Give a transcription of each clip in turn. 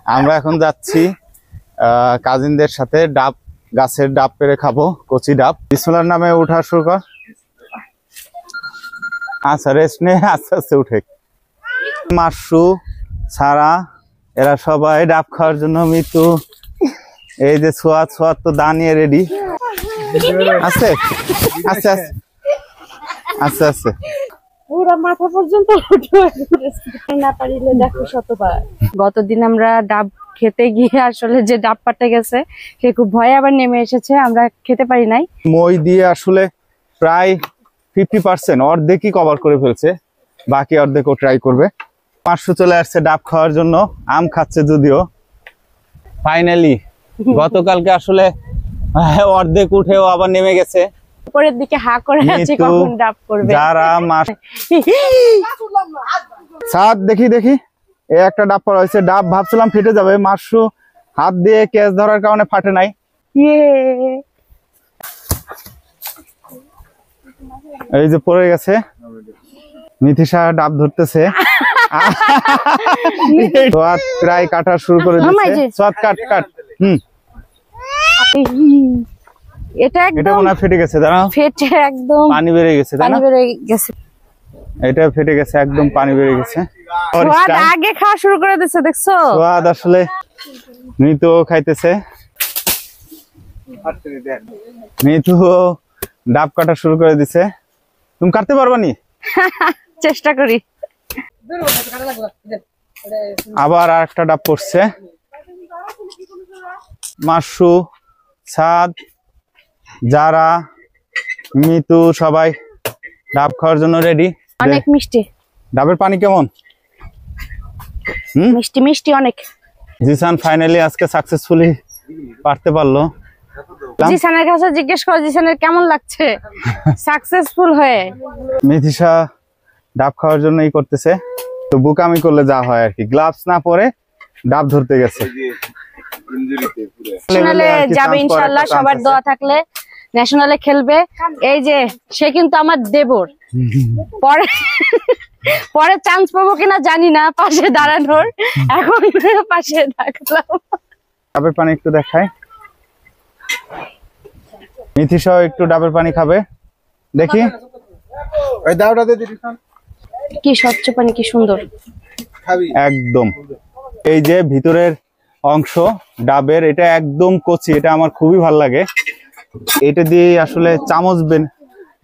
আমরা এখন যাচ্ছি কাজিনদের সাথে ডাব গাছের ডাব পেরে খাবো, কচি ডাব। বিসমিল্লাহর নামে উঠা শুরু কর। আচ্ছা রেস্ট নে, আস্তে আস্তে উঠে। মাসু সারা এরা সবাই ডাব খাওয়ার জন্য মৃত্যু। এই যে সোয়াদ সোয়াদ তো দাঁড়িয়ে রেডি। আস্তে আস্তে আস্তে আস্তে আস্তে পুরা মাথা পর্যন্ত না পারিলে দেখো শতবার। গতদিন আমরা ডাব খেতে গিয়ে আসলে যে ডাব পাটে গেছে সে খুব ভয়ে আবার নেমে এসেছে, আমরা খেতে পারি নাই। মই দিয়ে আসলে প্রায় 50% অর্ধেকই কভার করে ফেলছে, বাকি অর্ধেকও ট্রাই করবে। মাসু চলে আসছে ডাব খাওয়ার জন্য, আম খাচ্ছে যদিও। ফাইনালি গতকালকে আসলে অর্ধেক উঠেও আবার নেমে গেছে, উপরের দিকে হা করে আছে কখন ডাব করবে। যারা মাস সাত দেখি দেখি এই একটা ডাব পড়া হয়েছে। ডাব ভাবছিলাম ফেটে যাবে, মাসু হাত দিয়ে ক্যাচ ধরার কারণে ফাটে নাই। এই যে পড়ে গেছে। মিথিশা ডাব ধরতেছে, প্রায় কাটা শুরু করে দিচ্ছে। সোয়াদ কাট কাট। এটা মনে হয় ফেটে গেছে, দাঁড়াও। ফেটে একদম পানি বেরিয়ে গেছে, পানি বেরিয়ে গেছে। এটা ফেটে গেছে, একদম পানি বেরিয়ে গেছে। সোয়াদ আগে খাওয়া শুরু করে দিচ্ছে, দেখছো? সোয়াদ আসলে মৃত্যু খাইতেছে। মৃত্যু ডাব কাটা শুরু করে দিছে। তুমি কাটতে পারবা নি? চেষ্টা করি। আবার আর একটা ডাব পড়ছে। মাসু সাদ যারা মিতু সবাই ডাব খাওয়ার জন্য রেডি। অনেক মিষ্টি ডাবের পানি কেমন? মিষ্টি মিষ্টি অনেক। জিসান ফাইনালি আজকে সাকসেসফুলি পারতে পারলো। জিসানের কাছে জিজ্ঞেস করো জিসানের কেমন লাগছে সাকসেসফুল হয়ে। মিথিশা ডাব খাওয়ার জন্য ই করতেছে, তো বুকামি করলে যা হয় আর কি। গ্লাভস না পরে ডাব ধরতে গেছে। ন্যাশনালে যাবে ইনশাআল্লাহ, সবার দোয়া থাকলে ন্যাশনালে খেলবে। এই যে সে কিন্তু আমার দেবর, পরে পরে চান্স পাবো কিনা জানি না পাশে দাঁড়ানোর, এখন পাশে থাকলাম। ডাবের পানি একটু দেখাই। মিথিশাও একটু ডাবের পানি খাবে, দেখি। কি স্বচ্ছ পানি, কি সুন্দর একদম। এই যে ভিতরের অংশ ডাবের, এটা একদম কচি, এটা আমার খুবই ভালো লাগে। এটা দিয়ে আসলে চামচ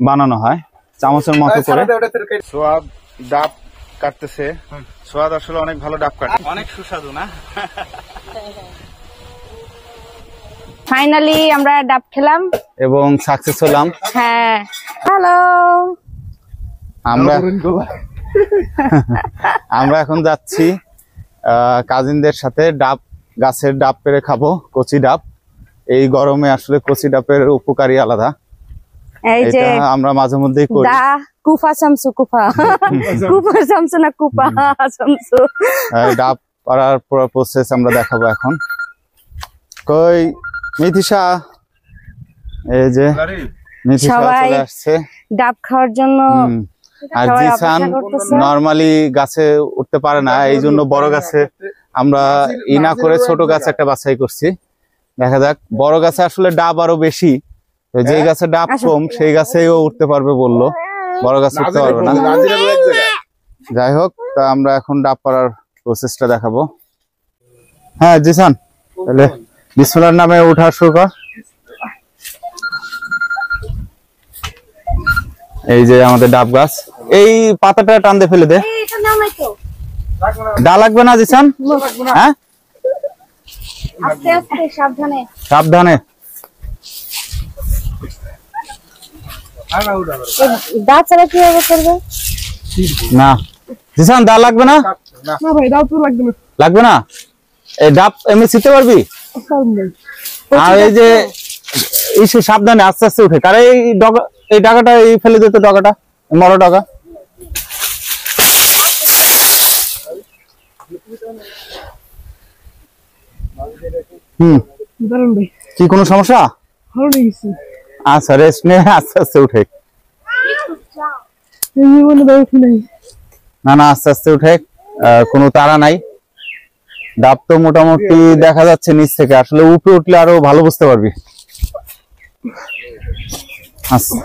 বানানো হয়, চামচের মতো করে। সোয়াদ ডাব কাটতেছে। সোয়াদ আসলে অনেক ভালো ডাব কাটে, অনেক সুস্বাদু না? ফাইনালি আমরা ডাব খেলাম এবং সাকসেস হলাম। হ্যাঁ, হ্যালো। আমরা এখন যাচ্ছি কাজিনদের সাথে ডাব গাছের ডাব পেরে খাবো, কচি ডাব। এই গরমে আসলে কচি ডাবের উপকারী আলাদা। এই যে আমরা মাঝে মধ্যেই করি। কুফা শামসু, কুফা কুফা শামসু না কুফা শামসু। ডাব পাড়ার পুরো প্রসেস আমরা দেখাবো এখন। কই মিথিশা? এই যে মিথিশা চলে আসছে ডাব খাওয়ার জন্য। আর জিসান নরমালি গাছে উঠতে পারে না, এই জন্য বড় গাছে আমরা ইনা করে ছোট গাছ একটা বাছাই করছি। দেখা যাক, বড় গাছে আসলে ডাব আরো বেশি, যে গাছে ডাব কম সেই গাছেও উঠতে পারবে বললো, বড় গাছে উঠতে পারবে না। যাই হোক, তা আমরা এখন ডাব পাড়ার প্রসেসটা দেখাবো। হ্যাঁ জিসান, তাহলে বিসমিল্লাহর নামে উঠা শুরু কর। এই যে আমাদের ডাব গাছ, এই পাতাটা টান দিয়ে ফেলে দে। ডা লাগবে না জিসান? হ্যাঁ, আস্তে আস্তে, সাবধানে সাবধানে। দা ছাড়া কিভাবে করবে? না জিসান, দা লাগবে না? না ভাই, দাও তো লাগবে না। লাগবে না? এই ডাব এমনি ছিঁড়তে পারবি? আর এই যে সাবধানে আস্তে আস্তে উঠে, কারণ এই ডাগাটা এই ফেলে দিত, ডগাটা মরো ডগা। কি কোনো সমস্যা? আচ্ছা রেস্ট নে, আস্তে আস্তে উঠে। না না, আস্তে আস্তে উঠে, কোনো তাড়া নাই। ডাব তো মোটামুটি দেখা যাচ্ছে নিচ থেকে, আসলে উপরে উঠলে আরো ভালো বুঝতে পারবি। আচ্ছা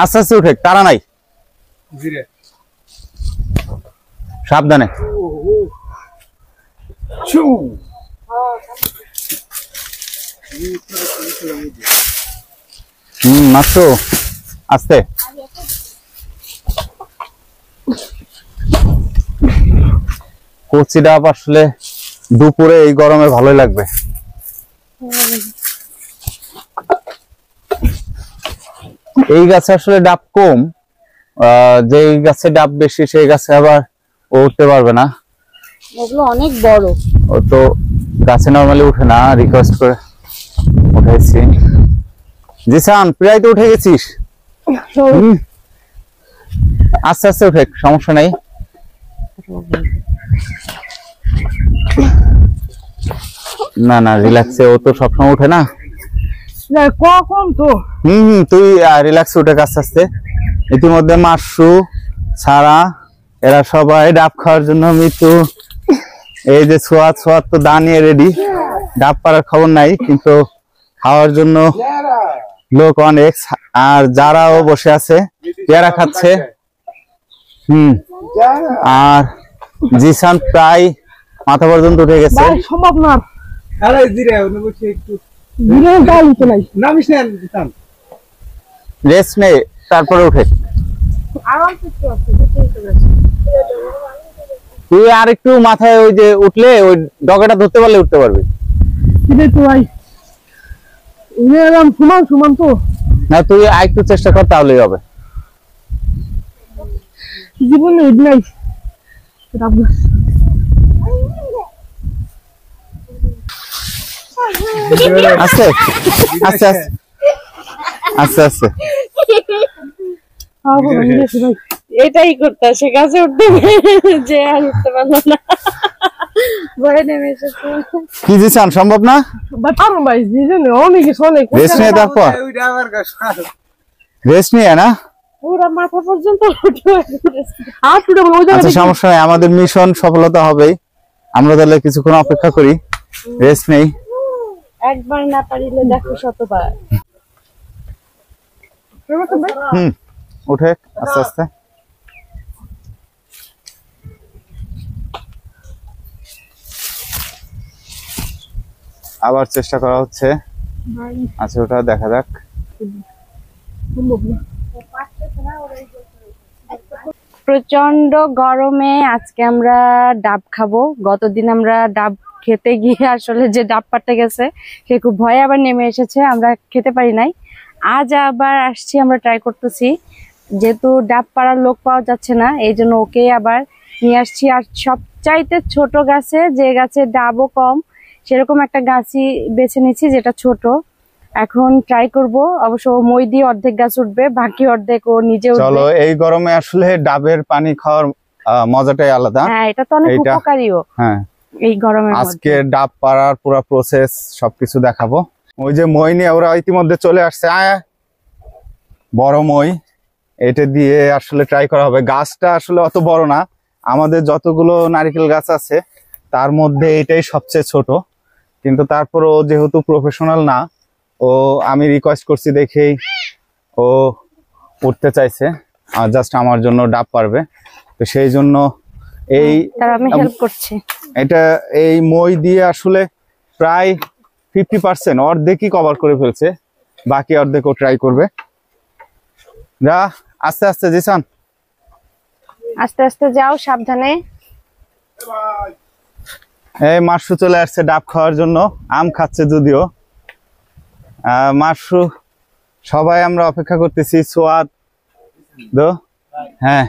আস্তে আস্তে উঠে, তারা নাই, সাবধানে। মাত্র আস্তে। কচি ডাব আসলে দুপুরে এই গরমে ভালোই লাগবে। এই গাছে আসলে ডাব কম, যে গাছে ডাব বেশি সেই গাছে আবার ও উঠতে পারবে না, ওগুলো অনেক বড়, ও তো গাছে নরমালি উঠে না, রিকোয়েস্ট করে উঠাইছি। জিসান প্রায় তো উঠে গেছিস, আস্তে আস্তে উঠে, সমস্যা নাই। না না রিল্যাক্সে, ও তো সবসময় উঠে না কখন তো। তুই রিল্যাক্সে উঠে আস্তে আস্তে। ইতিমধ্যে মাসু সারা এরা সবাই ডাব খাওয়ার জন্য মৃত্যু। এই যে সোয়াদ সোয়াদ তো দা নিয়ে রেডি, ডাব পাড়ার খবর নাই কিন্তু খাওয়ার জন্য লোক অনেক। আর যারাও বসে আছে পেয়ারা খাচ্ছে। আর জিসান প্রায় মাথা পর্যন্ত উঠে গেছে। সম্ভব না, রেস্ট নে তারপরে উঠে। তুই আর একটু মাথায় ওই যে উঠলে ওই ডগাটা ধরতে পারলে উঠতে পারবি। সমান সমান তো না, তুই আর একটু চেষ্টা কর তাহলেই হবে। জীবনে নাই আস্তে আস্তে আস্তে আস্তে। এটাই করতে সে গাছে উঠতে যে আর উঠতে পারলো না, ভয়ে নেমে এসেছে। কি জিসান সম্ভব না? রেস্ট নিয়ে তারপর রেস্ট নিয়ে না পুরো মাথা পর্যন্ত আচ্ছা সমস্যা নাই, আমাদের মিশন সফলতা হবেই। আমরা তাহলে কিছুক্ষণ অপেক্ষা করি, রেস্ট নেই। একবার না পারিলে দেখো শতবার। উঠে আস্তে আস্তে। আবার চেষ্টা করা হচ্ছে। আচ্ছা ওটা দেখা যাক। প্রচন্ড গরমে আজকে আমরা ডাব খাবো। গতদিন আমরা ডাব খেতে গিয়ে আসলে যে ডাব পাড়তে গেছে সে খুব ভয়ে আবার নেমে এসেছে, আমরা খেতে পারি নাই। আজ আবার আসছি, আমরা ট্রাই করতেছি, যেহেতু ডাব পাড়ার লোক পাওয়া যাচ্ছে না এই জন্য ওকে আবার নিয়ে আসছি। আর সবচাইতে ছোট গাছে, যে গাছে ডাবও কম সেরকম একটা গাছই বেছে নিচ্ছি যেটা ছোট। এখন ট্রাই করব, অবশ্য মই দিয়ে অর্ধেক গাছ উঠবে, বাকি অর্ধেক ও নিজে উঠবে। চলো, এই গরমে আসলে ডাবের পানি খাওয়ার মজাটাই আলাদা। হ্যাঁ, এটা তো অনেক উপকারীও। হ্যাঁ, এই গরমের আজকে ডাব পাড়ার পুরো প্রসেস সবকিছু দেখাবো। ওই যে মই নিয়ে ওরা ইতিমধ্যে চলে আসছে। বড় মই, এটা দিয়ে আসলে ট্রাই করা হবে। গাছটা আসলে অত বড় না, আমাদের যতগুলো নারকেল গাছ আছে তার মধ্যে এটাই সবচেয়ে ছোট, কিন্তু তারপরও যেহেতু প্রফেশনাল না, ও আমি রিকোয়েস্ট করছি দেখেই ও উঠতে চাইছে, আর জাস্ট আমার জন্য ডাব পারবে। তো সেই জন্য আমি হেল্প করছি। এটা এই মই দিয়ে আসলে প্রায় 50% অর্ধেকই কভার করে ফেলছে, বাকি অর্ধেক ও ট্রাই করবে। যা আস্তে আস্তে জিসান, আস্তে আস্তে যাও, সাবধানে। এই মাসু চলে আসছে ডাব খাওয়ার জন্য, আম খাচ্ছে যদিও। মাসু সবাই আমরা অপেক্ষা করতেছি। সোয়াদ দো, হ্যাঁ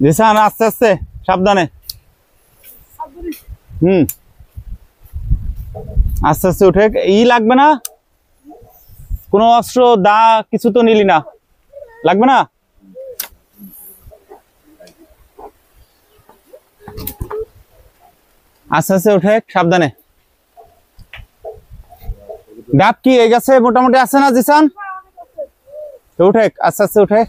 জিসান আস্তে আস্তে সাবধানে। আস্তে আস্তে উঠে। লাগবে না কোনো অস্ত্র, দা কিছু তো নিলি না, লাগবে না। আস্তে আস্তে উঠে, সাবধানে। ডাব কি এই গাছে মোটামুটি আছে না জিসান? উঠে আস্তে আস্তে উঠে।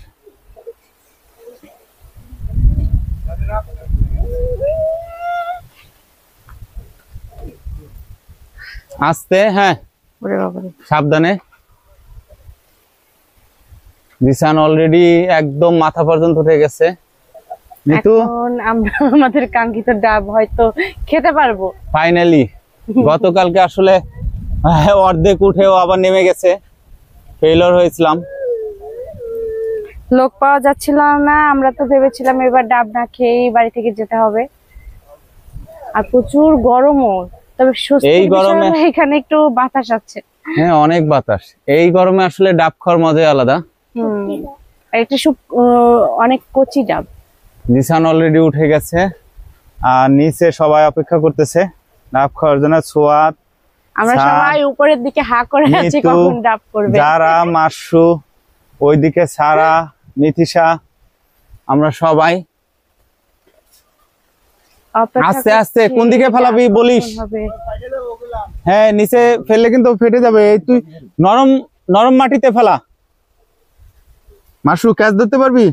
আস্তে, হ্যাঁ সাবধানে। জিসান অলরেডি একদম মাথা পর্যন্ত উঠে গেছে। এখন আমরা আমাদের কাঙ্ক্ষিত ডাব হয়তো খেতে পারবো ফাইনালি। গতকালকে আসলে অর্ধেক উঠেও আবার নেমে গেছে, ফেইলিওর হয়েছিলাম, লোক পাওয়া যাচ্ছিল না। আমরা তো ভেবেছিলাম এবার ডাব না খেয়ে বাড়ি থেকে যেতে হবে। আর প্রচুর গরমও, তবে এই গরমে এখানে একটু বাতাস আছে। হ্যাঁ অনেক বাতাস। এই গরমে আসলে ডাব খাওয়ার মজাই আলাদা। এটা অনেক কচি ডাব। জিসান অলরেডি উঠে গেছে আর নিচে সবাই অপেক্ষা করতেছে ডাব খাওয়ার জন্য। সোয়াদ, আমরা সবাই উপরের দিকে হা করে আছি কখন ডাব করবে। যারা, মাসু, ওইদিকে সারা, মিথিশা, আমরা সবাই। আস্তে আস্তে কোন দিকে ফেলাবি বলিস? হ্যাঁ নিচে ফেললে কিন্তু ফেটে যাবে। তুই নরম নরম মাটিতে ফেলা। মাসু ক্যাচ ধরতে পারবি?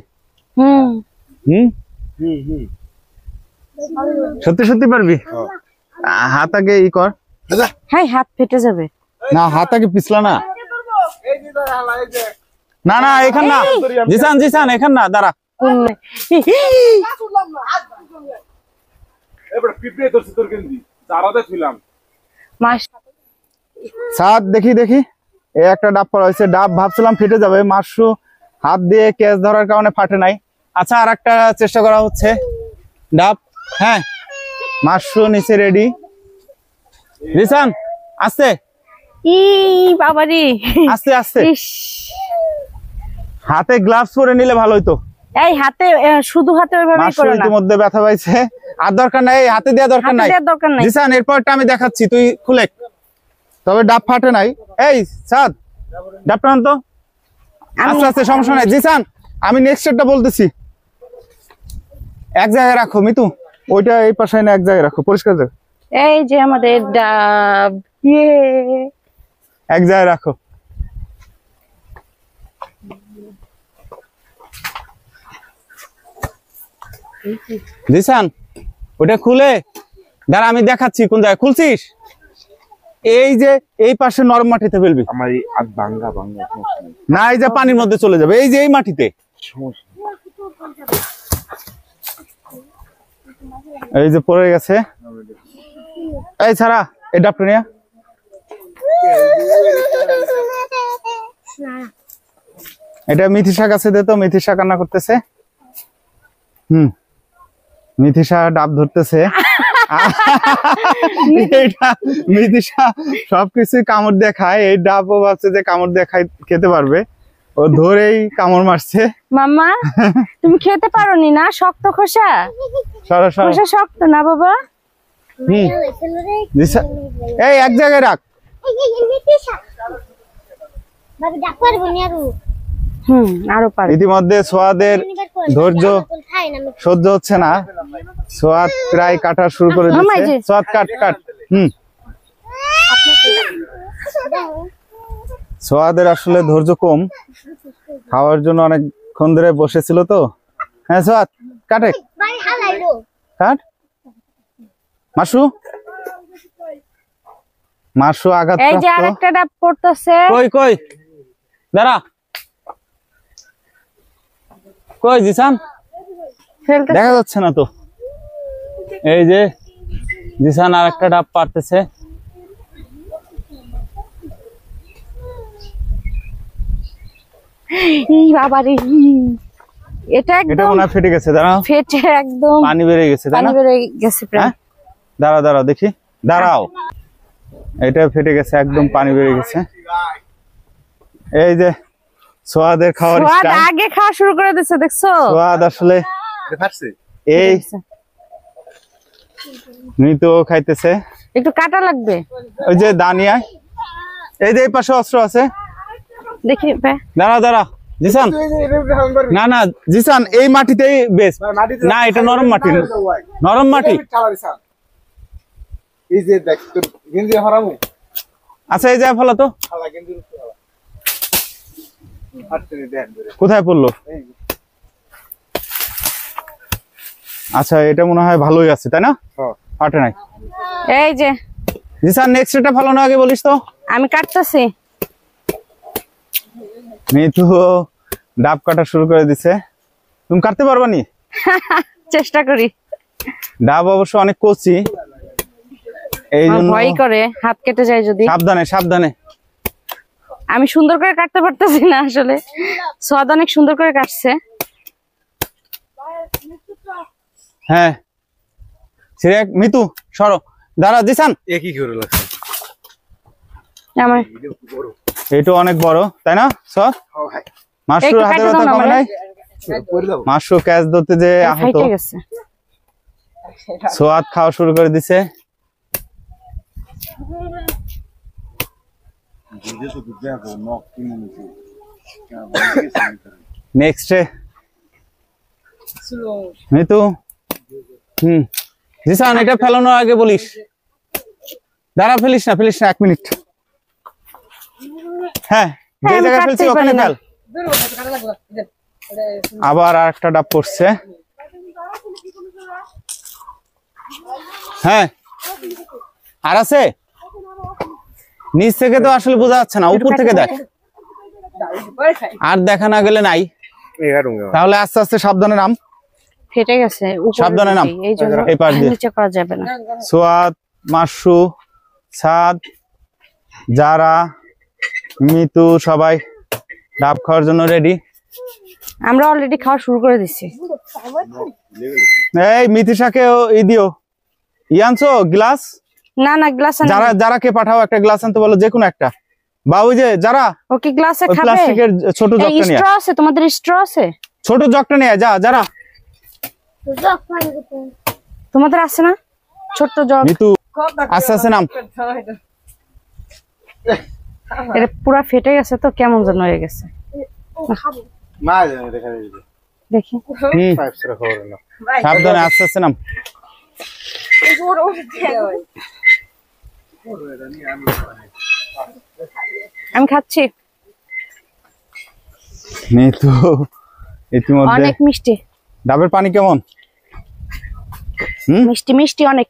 হুম হুম, সত্যি সত্যি পারবি? হাত আগে ই কর। হ্যাঁ হাত ফেটে যাবে না, হাত আগে পিছলা না। না না এখান না জিসান, জিসান এখান না, দাঁড়া। সাত দেখি দেখি, এই একটা ডাব পড়া হয়েছে। ডাব ভাবছিলাম ফেটে যাবে, মাসু হাত দিয়ে ক্যাচ ধরার কারণে ফাটে নাই। আচ্ছা আর একটা চেষ্টা করা হচ্ছে ডাব। হ্যাঁ মাসু নিচে রেডি। জিসান আস্তে, বাবারি আস্তে আস্তে। হাতে গ্লাভস পরে নিলে ভালো হইতো। এই হাতে শুধু হাতে ওইভাবেই করো না। ইতিমধ্যে ব্যথা পাইছে, আর দরকার নাই, হাতে দেওয়া দরকার নাই। জিসান এরপরটা আমি দেখাচ্ছি, তুই খুলে। তবে ডাব ফাটে নাই। এই সাদ ডাবটা আন তো, আস্তে আস্তে, সমস্যা নাই। জিসান আমি নেক্সট টা বলতেছি, এক জায়গায় রাখো মিতু, ওইটা এই পাশে না এক জায়গায় রাখো, পরিষ্কার জায়গা। এই যে আমাদের ডাব, এক জায়গায় রাখো। জিসান ওটা খুলে দাঁড়া, আমি দেখাচ্ছি কোন জায়গায়। খুলছিস? এই যে এই পাশে নরম মাটিতে ফেলবি। আমার এই ভাঙা না, এই যে পানির মধ্যে চলে যাবে, এই যে এই মাটিতে। এই যে পড়ে গেছে। এই ছাড়া এই ডাবটা নিয়ে। এটা মিথিশা কাছে দে তো, মিথিশা কান্না করতেছে। মিথিশা ডাব ধরতেছে। মিথিশা সবকিছু কামড় দিয়ে খায়, এই ডাবও ভাবছে যে কামড় দিয়ে খেতে পারবে, ও ধরেই কামড় মারছে। মাম্মা তুমি খেতে পারোনি না, শক্ত খোসা। খোসা শক্ত না বাবা। এই এক জায়গায় রাখ। ইতিমধ্যে সোয়াদের ধৈর্য সহ্য হচ্ছে না, সোয়াদ প্রায় কাটা শুরু করে দিচ্ছে। সোয়াদ কাট কাট। সোয়াদের আসলে ধৈর্য কম, খাওয়ার জন্য অনেকক্ষণ ধরে বসেছিল তো। হ্যাঁ সোয়াদ কাটে, কাট। মাসু, মাসু আঘাত। এই যে আরেকটা ডাব পড়তেছে। কই কই দাঁড়া, কই জিসান? দেখা যাচ্ছে না তো। এই যে জিসান আরেকটা ডাব পারতেছে। বাবারে, এটা একদম মনে হয় ফেটে গেছে। দাঁড়াও, ফেটে একদম পানি বেরিয়ে গেছে। পানি বেরিয়ে গেছে প্রায়। দাঁড়াও দাঁড়াও দেখি, দাঁড়াও। এটা ফেটে গেছে একদম, পানি বেরিয়ে গেছে। এই যে সোয়াদের খাওয়ার স্টাইল, আগে খাওয়া শুরু করে দিয়েছে, দেখছো? সোয়াদ আসলে এই মৃত খাইতেছে। একটু কাটা লাগবে। ওই যে দানিয়া, এই যে এই পাশে অস্ত্র আছে, দেখি। দাঁড়া দাঁড়া জিসান, না না জিসান এই মাটিতেই বেশ। না এটা নরম মাটি, নরম মাটি। এই যে দেখ তোর গেঞ্জি হারামু আচ্ছা এই যায় ফলো তো খালা গেঞ্জি খালা হাঁটতে দেন ধরে কোথায় পড়লো? আচ্ছা এটা মনে হয় ভালোই আছে তাই না? হ্যাঁ হাটে নাই। এই যে জি স্যার নেক্সট এটা ভালো না আগে বলিস তো। আমি কাটতেছি। মিতু ডাব কাটা শুরু করে দিছে। তুমি কাটতে পারবা নি? চেষ্টা করি। ডাব অবশ্য অনেক কচি, এই জন্য ভয় করে হাত কেটে যায় যদি। সাবধানে সাবধানে। আমি সুন্দর করে কাটতে পারতেছি না আসলে, সোয়াদ অনেক সুন্দর করে কাটছে। হ্যাঁ সিরিয়াক মিতু সরো দাঁড়া জিসান। একই করে লাগছে আমার এটা অনেক বড় তাই না? সর হ্যাঁ ভাই মাশরুর একটু হাতে কাটে দাও ব্যথা না কমে আমারে। নাই? করে দাও মাশরু ক্যাচ ধরতে যে আহত, ফাইটে গেছে। সোয়াদ খাওয়া শুরু করে দিছে। নেক্সট মিতু জিসান এটা ফেলানোর আগে বলিস। দাঁড়া ফেলিস না 1 মিনিট। হ্যাঁ যে আমি জায়গায় কাটতেই ফেলছি ওখানে পারি না। ফেল। আবার আরেকটা ডাব পড়ছে। হ্যাঁ আর আছে নিচ থেকে তো আসলে বোঝা যাচ্ছে না, উপর থেকে দেখ। আর দেখা না গেলে নাই, তাহলে আস্তে আস্তে সাবধানে নাম। ফেটে গেছে উপরের সাবধানে নাম, দিকে, এই জন্য এই পাশ দিয়ে। নিচে করা যাবে না। সোয়াদ, মাশরু, সাদ, যারা, মিতু সবাই ডাব খাওয়ার জন্য রেডি। আমরা অলরেডি খাওয়া শুরু করে দিচ্ছি। এই মিতিশাকে ই দিও, আনছো গ্লাস? না না গ্লাস যারা যারাকে পাঠাও একটা গ্লাস আনতে বলো, যে কোনো একটা। বা ওই যে যারা ওকে গ্লাসে ওই খাবে। প্লাস্টিকের ছোট এই জগটা নিয়ে, স্ট্র আছে তোমাদের? স্ট্র আছে? ছোট জগটা নিয়ে যা। যারা তোমাদের আছে না ছোট জগ? মিতু আস্তে আস্তে নাম। এটা পুরো ফেটে গেছে তো, কেমন যেন হয়ে গেছে। মা জানে দেখা যাবে দেখি পাইপ সরা খবর না সাবধানে আস্তে আস্তে নাম। আমি খাচ্ছি। মিতু ইতিমধ্যে অনেক মিষ্টি। ডাবের পানি কেমন? মিষ্টি মিষ্টি অনেক।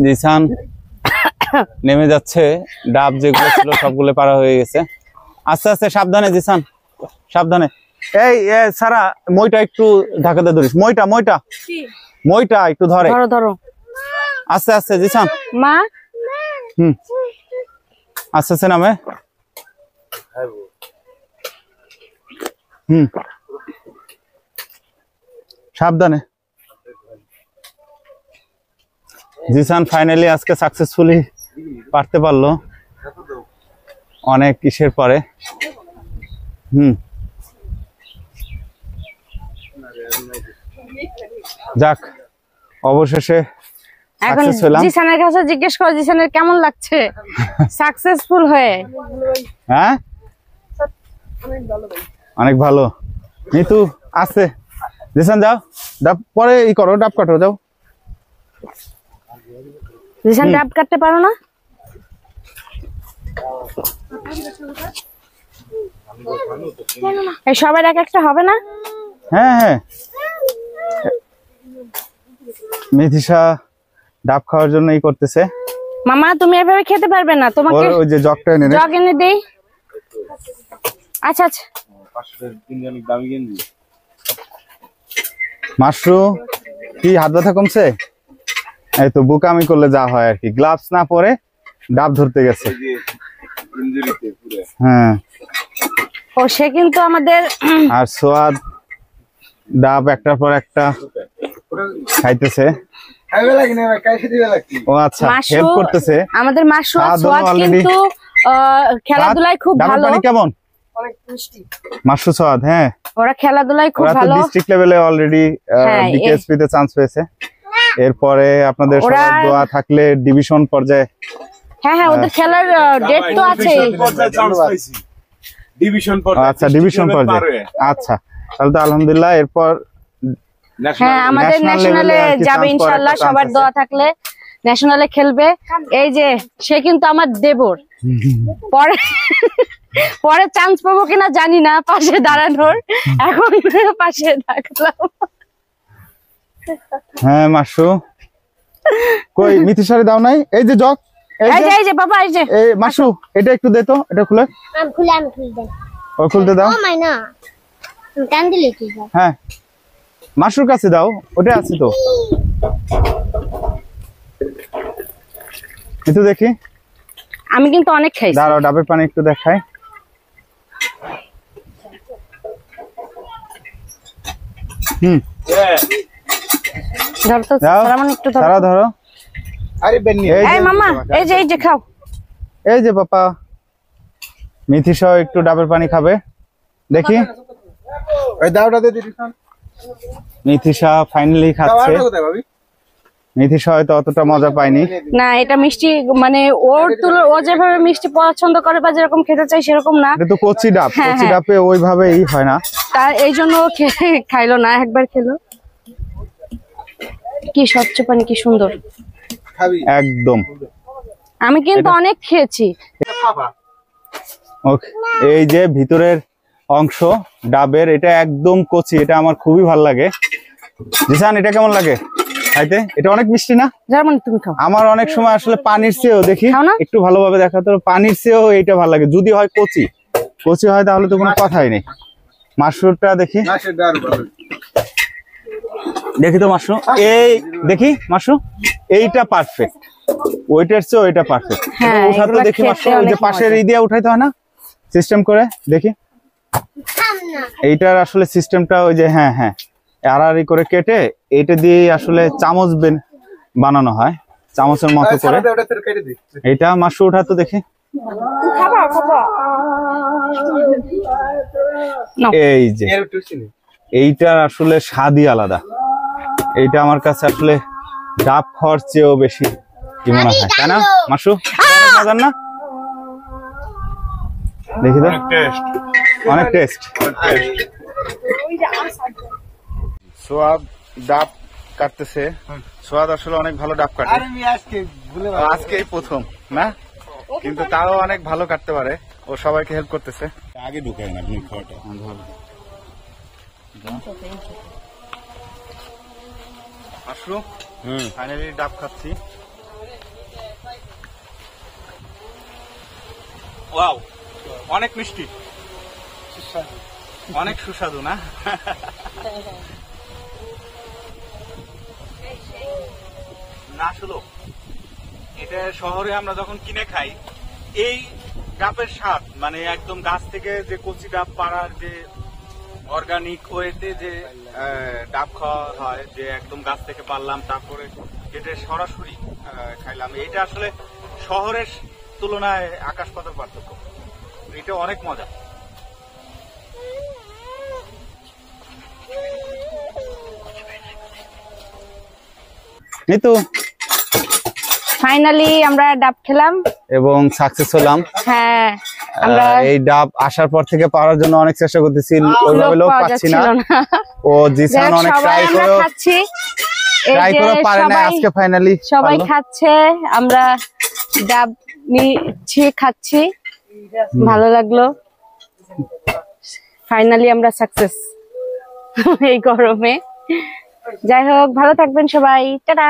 জিসান নেমে যাচ্ছে, ডাব যেগুলো ছিল সবগুলো পারা হয়ে গেছে। আস্তে আস্তে সাবধানে জিসান, সাবধানে। এই সারা মইটা একটু ঢাকাতে ধরিস। মইটা একটু ধরে। ধরো ধরো আস্তে আস্তে জিসান। মা আস্তে আস্তে নামে। সাবধানে। জিসান ফাইনালি আজকে সাকসেসফুলি পারতে পারলো অনেক কিসের পরে। যাক অবশেষে এখন সাকসেস হলাম। জিসানের কাছে জিজ্ঞেস করো জিসানের কেমন লাগছে সাকসেসফুল হয়ে। হ্যাঁ অনেক ভালো। মিতু আছে জিসান যাও, ডাব পরে ই করো, ডাব কাটো যাও। জিসান ডাব কাটতে পারো না? এই সবার এক একটা হবে না? হ্যাঁ হ্যাঁ মিথিশা ডাব খাওয়ার জন্য ই করতেছে। মামা তুমি এভাবে খেতে পারবে না, তোমাকে ওই যে জগটা এনে জগ এনে দেই। আচ্ছা আচ্ছা মাশরু কি হাত ব্যথা কমছে? এই তো বুকামি করলে যা হয় আর কি, গ্লাভস না পরে ডাব ধরতে গেছে। হ্যাঁ ও সে কিন্তু আমাদের আর সোয়াদ ডাব একটার পর একটা খাইতেছে। ও আচ্ছা হেল্প করতেছে আমাদের মাশরু আর সাদও সোয়াদ already- কিন্তু খেলাধুলায় খুব ডাবের ভালো। পানি কেমন? মাশরু সোয়াদ হ্যাঁ ওরা খেলাধুলায় খুব ওরা তো ভালো। ডিস্ট্রিক্ট লেভেলে অলরেডি হ্যাঁ, বিকেএসপি তে চান্স পেয়েছে। এরপরে আপনাদের ওরা- সবার দোয়া থাকলে ডিভিশন পর্যায়ে। হ্যাঁ হ্যাঁ ওদের খেলার ডেট তো আছে। আচ্ছা ডিভিশন পর্যায়ে, আচ্ছা তাহলে তো আলহামদুলিল্লাহ। এরপর হ্যাঁ আমাদের national ন্যাশনালে level এ আর কি যাবে chance পাওয়ার ইনশাআল্লাহ, একটা সবার chance দোয়া থাকলে ন্যাশনালে খেলবে। এই যে সে কিন্তু আমার দেবর। পরে পরে চান্স পাবো কিনা জানি না পাশে দাঁড়ানোর, এখন পাশে থাকলাম। হ্যাঁ মাসু কই মিথিশারে দাও নাই? এই যে জগ, এই যে বাবা, এই যে এই মাসু এটা একটু দে তো, এটা খুলে। আমি খুলে দেই। ও খুলতে দাও। ও মাই না, তুমি টান দিলে কি হয়? হ্যাঁ মাসুর কাছে দাও, ওটা আছে তো। একটু দেখি। আমি কিন্তু অনেক খাইছি। দাঁড়াও ডাবের পানি একটু দেখাই। ধরো তো, দাও, সালামান একটু ধরো। তারা ধরো। আরে বেন্নি এই মামা, এই যে খাও। এই যে পাপা মিথিশা একটু ডাবের পানি খাবে, দেখি। ওই দাওটা দে দিদি। মিথিশা ফাইনালি খাচ্ছে। কোথায় ভাবি? মিথিশা হয়তো অতটা মজা পায়নি। না, এটা মিষ্টি মানে ওর ও যেভাবে মিষ্টি পছন্দ করে বা যেরকম খেতে চাই সেরকম না। এটা তো কচি ডাব, হ্যাঁ, কচি হ্যাঁ। ডাবে ওইভাবেই হয় না। তার এই জন্য খাইলো না, একবার খেলো। কি স্বচ্ছ পানি, কি সুন্দর। খাবি? একদম। আমি কিন্তু অনেক খেয়েছি। খাবা। ওকে, এই যে ভিতরের অংশ ডাবের, এটা একদম কচি, এটা আমার খুবই ভালো লাগে। জিসান এটা কেমন লাগে খাইতে? এটা অনেক মিষ্টি না? জার্মানি তুমি খাও। আমার অনেক সময় আসলে পানির চেয়েও দেখি খাও না? একটু ভালোভাবে দেখা তো, পানির চেয়েও এইটা ভালো লাগে যদি হয় কচি। কচি হয় তাহলে তো কোনো কথাই নেই। মাশরুমটা দেখি, না সে দারু ভালো। দেখি তো মাশরুম, এই দেখি মাশরুম, এইটা পারফেক্ট, ওইটার চেয়েও এটা পারফেক্ট। হ্যাঁ, উঠাতে এগুলা দেখি খেতে মাশরুম, ওই যে অনেক পাশের মজা। এই দিয়ে উঠাইতে হয় না সিস্টেম করে, দেখি। এইটার আসলে সিস্টেমটা ওই যে হ্যাঁ হ্যাঁ আড়াআড়ি করে কেটে এইটা দিয়ে আসলে চামচ বানানো হয়, চামচের মতো করে। ওটা তোর কেটে দি। এইটা মাশরুম উঠাতো দেখি। নাও। এই যে এর একটু চিনি। এইটার আসলে স্বাদই আলাদা। এইটা আমার কাছে আসলে ডাব খাওয়ার চেয়েও বেশি কি মনে হয়, তাই না মাসু? অনেক মজার না? দেখি তো, টেস্ট। অনেক টেস্ট। সোয়াব ডাব কাটতেছে। সোয়াদ আসলে অনেক ভালো ডাব কাটে, আরে আমি আজকে ভুলে আজকেই প্রথম না, কিন্তু তাও অনেক ভালো কাটতে পারে। ও সবাইকে হেল্প করতেছে। আগে ঢুকাই না আপনি খাওয়াটা। মাশরুম ফাইনালি ডাব খাচ্ছি। ওয়াও, অনেক মিষ্টি, অনেক সুস্বাদু না? না আসলে এটা শহরে আমরা যখন কিনে খাই, এই ডাবের স্বাদ মানে একদম গাছ থেকে যে কচি ডাব পাড়ার যে অর্গানিক ওয়েতে যে ডাব খাওয়া হয়, যে একদম গাছ থেকে পারলাম তারপরে কেটে সরাসরি খাইলাম, এটা আসলে শহরের তুলনায় আকাশ পাতাল পার্থক্য। এটা অনেক মজা। নিতু ফাইনালি আমরা ডাব খেলাম এবং সাকসেস হলাম। হ্যাঁ, আমরা এই ডাব আসার পর থেকে পাওয়ার জন্য অনেক চেষ্টা করতেছি, ওইভাবে লোক পাওয়া পাচ্ছি না। যাচ্ছিল না। ও জিসান যাক, অনেক সবাই ট্রাই আমরা করে খাচ্ছি। এই যে পারে না, সবাই- আজকে ফাইনালি সবাই খাচ্ছে, আমরা ডাব নিচ্ছি, খাচ্ছি, ভালো লাগলো। ফাইনালি আমরা সাকসেস এই গরমে। যাই হোক, ভালো থাকবেন সবাই, টাটা।